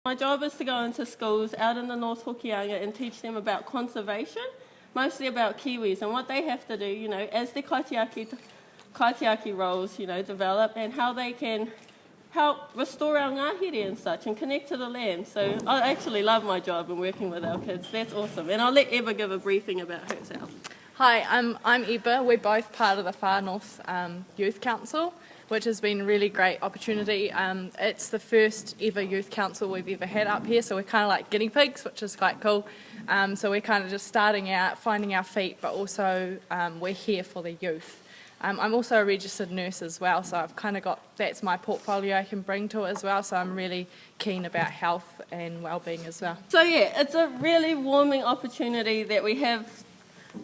My job is to go into schools out in the North Hokianga and teach them about conservation, mostly about Kiwis and what they have to do, as their kaitiaki roles, develop, and how they can help restore our ngahere and such and connect to the land. So I actually love my job and working with our kids. That's awesome. And I'll let Ebba give a briefing about herself. Hi, I'm Ebba. We're both part of the Far North Youth Council, which has been a really great opportunity. It's the first ever youth council we've ever had up here, so we're kind of like guinea pigs, which is quite cool. So we're kind of just starting out, finding our feet, but also we're here for the youth. I'm also a registered nurse as well, so I've kind of got, that's my portfolio I can bring to it as well, so I'm really keen about health and well-being as well. So yeah, it's a really warming opportunity that we have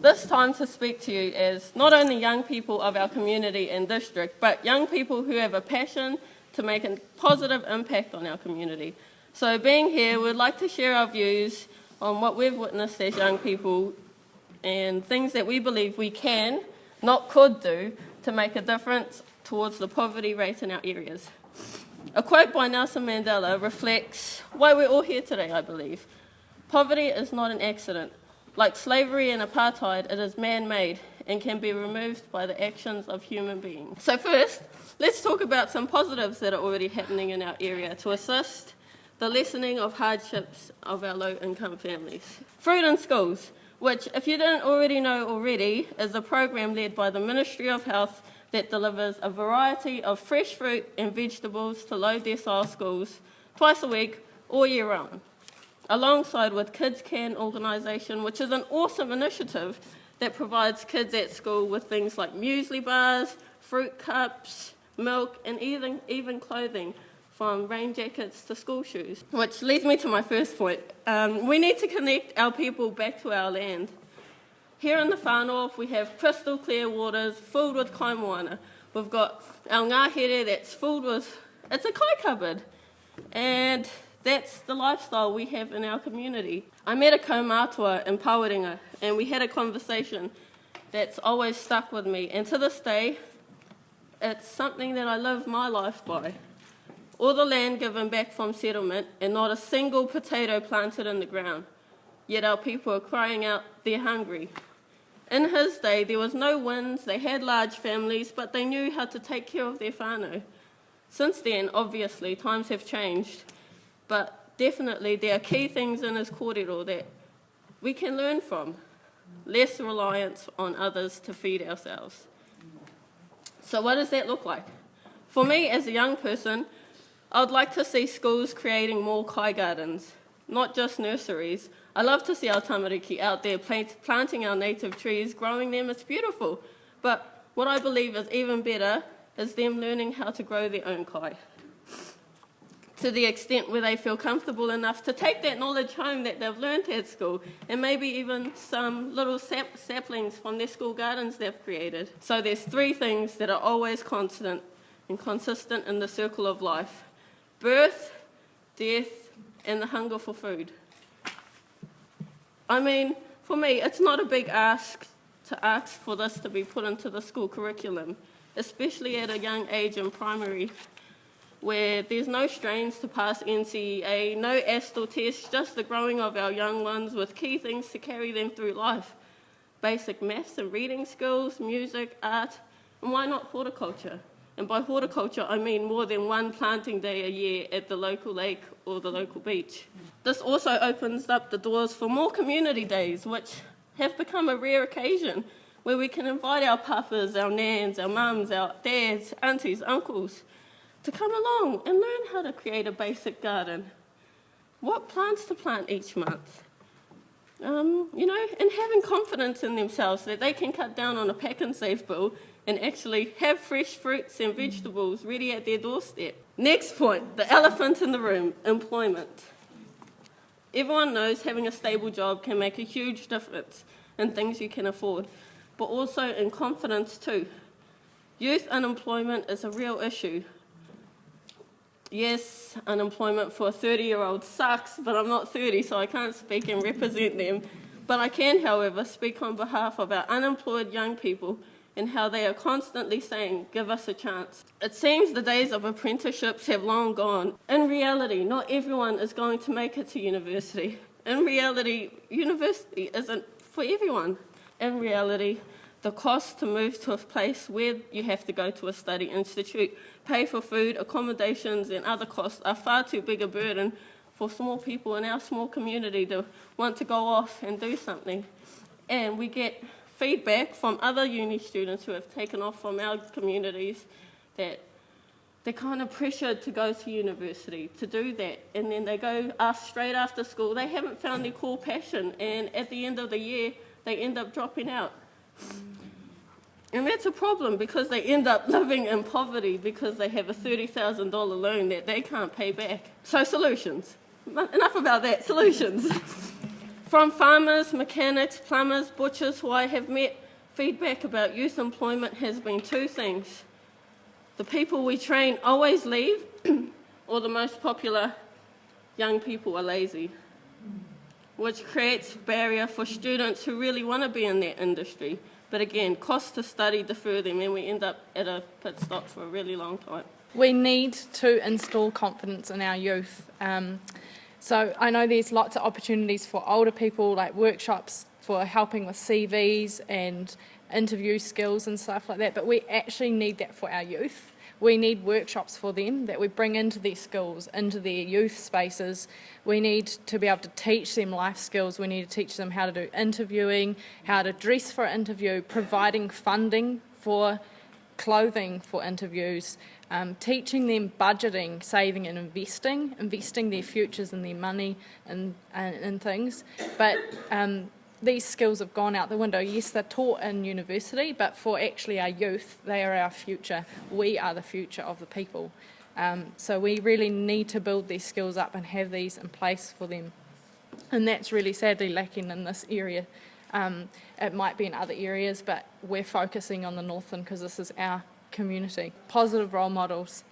this time to speak to you as not only young people of our community and district, but young people who have a passion to make a positive impact on our community. So being here, we'd like to share our views on what we've witnessed as young people and things that we believe we can, not could do, to make a difference towards the poverty rate in our areas. A quote by Nelson Mandela reflects why we're all here today, I believe. Poverty is not an accident. Like slavery and apartheid, it is man-made and can be removed by the actions of human beings. So first, let's talk about some positives that are already happening in our area to assist the lessening of hardships of our low-income families. Fruit in schools, which, if you didn't already know already, is a program led by the Ministry of Health that delivers a variety of fresh fruit and vegetables to low-decile schools twice a week, all year round, alongside with Kids Can organisation, which is an awesome initiative that provides kids at school with things like muesli bars, fruit cups, milk, and even clothing, from rain jackets to school shoes. Which leads me to my first point. We need to connect our people back to our land. Here in the Far North, we have crystal clear waters filled with kaimoana. We've got our ngahere that's filled with, it's a kai cupboard. And that's the lifestyle we have in our community. I met a kaumātua in Pawaringa, and we had a conversation that's always stuck with me. And to this day, it's something that I live my life by. All the land given back from settlement and not a single potato planted in the ground. Yet our people are crying out they're hungry. In his day, there was no winds, they had large families, but they knew how to take care of their whānau. Since then, obviously, times have changed, but definitely there are key things in his kōrero that we can learn from. Less reliance on others to feed ourselves. So what does that look like? For me, as a young person, I would like to see schools creating more kai gardens, not just nurseries. I love to see our tamariki out there planting our native trees, growing them, it's beautiful. But what I believe is even better is them learning how to grow their own kai, to the extent where they feel comfortable enough to take that knowledge home that they've learned at school, and maybe even some little saplings from their school gardens they've created. So there's three things that are always constant and consistent in the circle of life: birth, death, and the hunger for food. I mean, for me, it's not a big ask to ask for this to be put into the school curriculum, especially at a young age in primary, where there's no strains to pass NCEA, no ASTEL tests, just the growing of our young ones with key things to carry them through life. Basic maths and reading skills, music, art, and why not horticulture? And by horticulture, I mean more than one planting day a year at the local lake or the local beach. This also opens up the doors for more community days, which have become a rare occasion, where we can invite our papas, our nans, our mums, our dads, aunties, uncles, to come along and learn how to create a basic garden. What plants to plant each month. And having confidence in themselves that they can cut down on a pack and save bill and actually have fresh fruits and vegetables ready at their doorstep. Next point, the elephant in the room, employment. Everyone knows having a stable job can make a huge difference in things you can afford, but also in confidence too. Youth unemployment is a real issue. Yes, unemployment for a 30-year-old sucks, but I'm not 30, so I can't speak and represent them. But I can, however, speak on behalf of our unemployed young people and how they are constantly saying, give us a chance. It seems the days of apprenticeships have long gone. In reality, not everyone is going to make it to university. In reality, university isn't for everyone. In reality, the cost to move to a place where you have to go to a study institute, pay for food, accommodations, and other costs are far too big a burden for small people in our small community to want to go off and do something. And we get feedback from other uni students who have taken off from our communities that they're kind of pressured to go to university to do that, and then they go straight after school. They haven't found their core passion, and at the end of the year, they end up dropping out. And that's a problem because they end up living in poverty because they have a $30,000 loan that they can't pay back. So solutions. Enough about that, solutions. From farmers, mechanics, plumbers, butchers who I have met, feedback about youth employment has been two things. The people we train always leave, or the most popular, young people are lazy, which creates a barrier for students who really want to be in that industry. But again, costs to study defer them, and we end up at a pit stop for a really long time. We need to install confidence in our youth. So I know there's lots of opportunities for older people, like workshops for helping with CVs and interview skills and stuff like that, but we actually need that for our youth. We need workshops for them that we bring into their schools, into their youth spaces. We need to be able to teach them life skills. We need to teach them how to do interviewing, how to dress for an interview, providing funding for clothing for interviews, teaching them budgeting, saving and investing their futures and their money and things. But these skills have gone out the window. Yes, they're taught in university, but for actually our youth, they are our future. We are the future of the people. So we really need to build these skills up and have these in place for them. And that's really sadly lacking in this area. It might be in other areas, but we're focusing on the Northland because this is our community. Positive role models,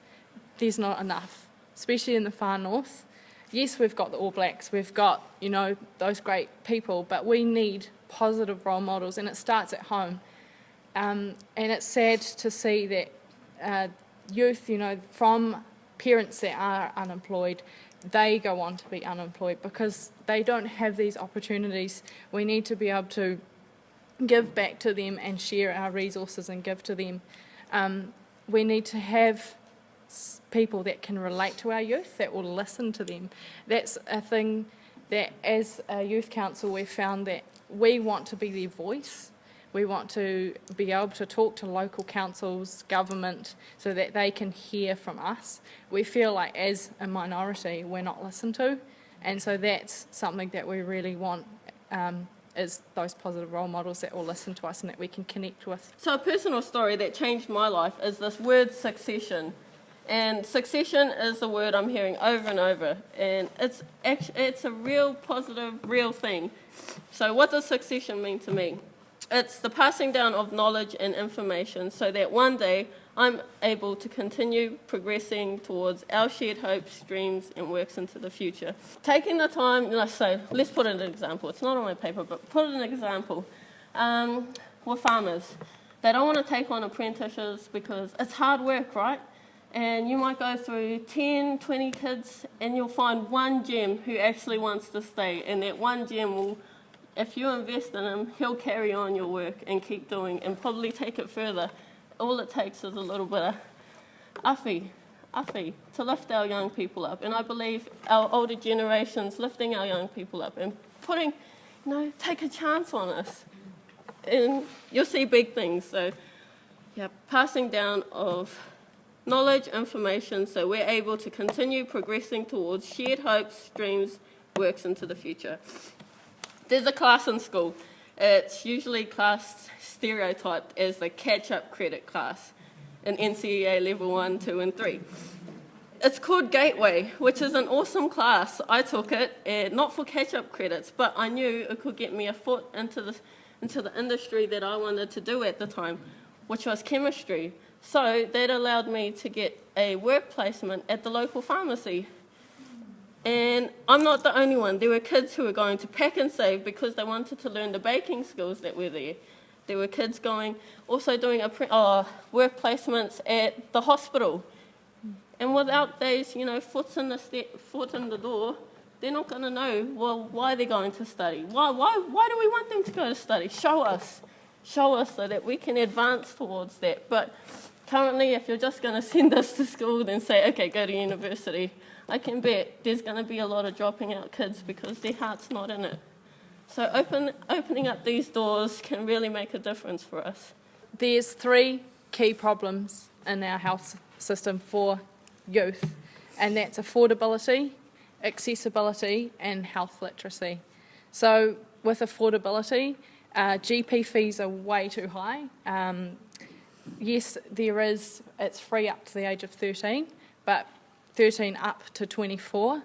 there's not enough, especially in the far north. Yes, we've got the All Blacks, we've got, those great people, but we need positive role models, and it starts at home. And it's sad to see that youth, from parents that are unemployed, they go on to be unemployed because they don't have these opportunities. We need to be able to give back to them and share our resources and give to them. We need to have people that can relate to our youth, that will listen to them. That's a thing that as a youth council we've found that we want to be their voice. We want to be able to talk to local councils, government, so that they can hear from us. We feel like as a minority we're not listened to, and so that's something that we really want, is those positive role models that will listen to us and that we can connect with. So a personal story that changed my life is this word succession. And succession is a word I'm hearing over and over, and it's a real positive, real thing. So what does succession mean to me? It's the passing down of knowledge and information so that one day I'm able to continue progressing towards our shared hopes, dreams, and works into the future. Taking the time, let's put in an example. It's not on my paper, but put in an example. We're farmers. They don't want to take on apprentices because it's hard work, right? And you might go through 10, 20 kids, and you'll find one gem who actually wants to stay. And that one gem will, if you invest in him, he'll carry on your work and keep doing and probably take it further. All it takes is a little bit of awhi to lift our young people up. And I believe our older generations lifting our young people up and putting, take a chance on us. And you'll see big things. So, passing down of knowledge, information, so we're able to continue progressing towards shared hopes, dreams, works into the future. There's a class in school. It's usually classed stereotyped as the catch-up credit class in NCEA level 1, 2, and 3. It's called Gateway, which is an awesome class. I took it, not for catch-up credits, but I knew it could get me a foot into the industry that I wanted to do at the time, which was chemistry. So that allowed me to get a work placement at the local pharmacy. And I'm not the only one. There were kids who were going to pack and save because they wanted to learn the baking skills that were there. There were kids also doing work placements at the hospital. And without those, foot in the door, they're not going to know, why they're going to study. Why do we want them to go to study? Show us so that we can advance towards that. But currently, if you're just going to send us to school, then say, okay, go to university, I can bet there's going to be a lot of dropping out kids because their heart's not in it. So opening up these doors can really make a difference for us. There's 3 key problems in our health system for youth, and that's affordability, accessibility and health literacy. So with affordability, GP fees are way too high. Yes, it's free up to the age of 13, but 13 up to 24,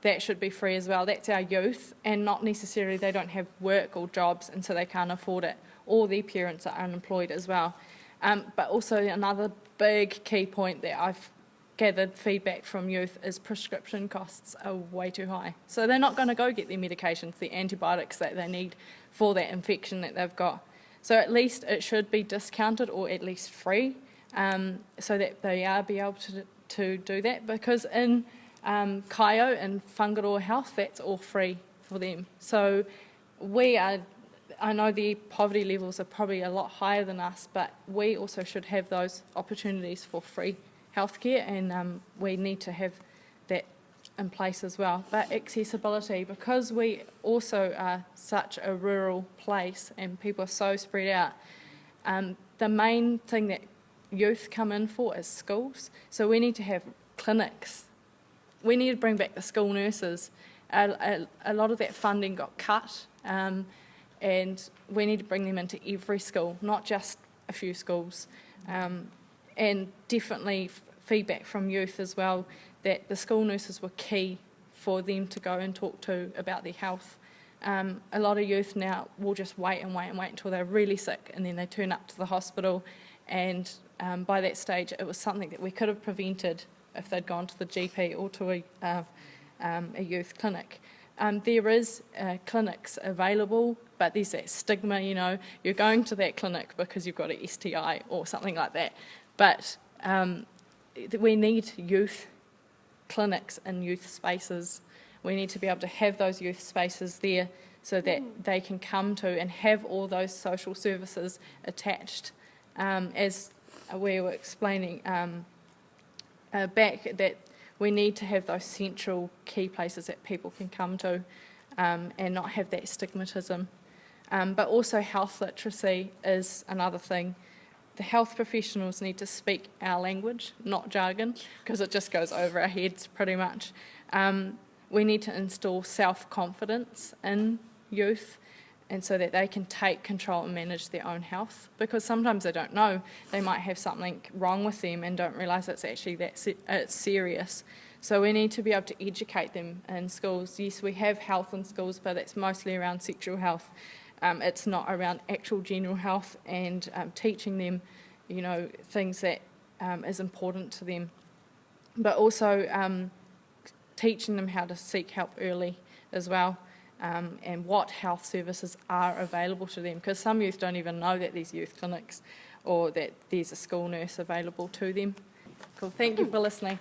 that should be free as well. That's our youth, and not necessarily they don't have work or jobs and so they can't afford it, or their parents are unemployed as well. But also another big key point that I've gathered feedback from youth is prescription costs are way too high. So they're not going to go get their medications, the antibiotics that they need for that infection that they've got. So at least it should be discounted or at least free, so that they are be able to do that, because in Kaio and Whangaroa Health, that's all free for them. So I know the poverty levels are probably a lot higher than us, but we also should have those opportunities for free healthcare, and we need to have that in place as well. But accessibility, because we also are such a rural place and people are so spread out, the main thing that youth come in for is schools. So we need to have clinics. We need to bring back the school nurses. A lot of that funding got cut, and we need to bring them into every school, not just a few schools. And definitely feedback from youth as well, that the school nurses were key for them to go and talk to about their health. A lot of youth now will just wait until they're really sick, and then they turn up to the hospital, and by that stage it was something that we could have prevented if they'd gone to the GP or to a youth clinic. There is clinics available, but there's that stigma, you're going to that clinic because you've got an STI or something like that. But we need youth clinics and youth spaces. We need to be able to have those youth spaces there so that they can come to and have all those social services attached. As we were explaining back, that we need to have those central key places that people can come to, and not have that stigmatism. But also health literacy is another thing. The health professionals need to speak our language, not jargon, because it just goes over our heads pretty much. We need to install self-confidence in youth, and so that they can take control and manage their own health, because sometimes they don't know. They might have something wrong with them and don't realise it's actually it's serious. So we need to be able to educate them in schools. Yes, we have health in schools, but it's mostly around sexual health. It's not around actual general health, and teaching them, things that is important to them. But also teaching them how to seek help early as well, and what health services are available to them, because some youth don't even know that there's youth clinics or that there's a school nurse available to them. Cool, thank you for listening.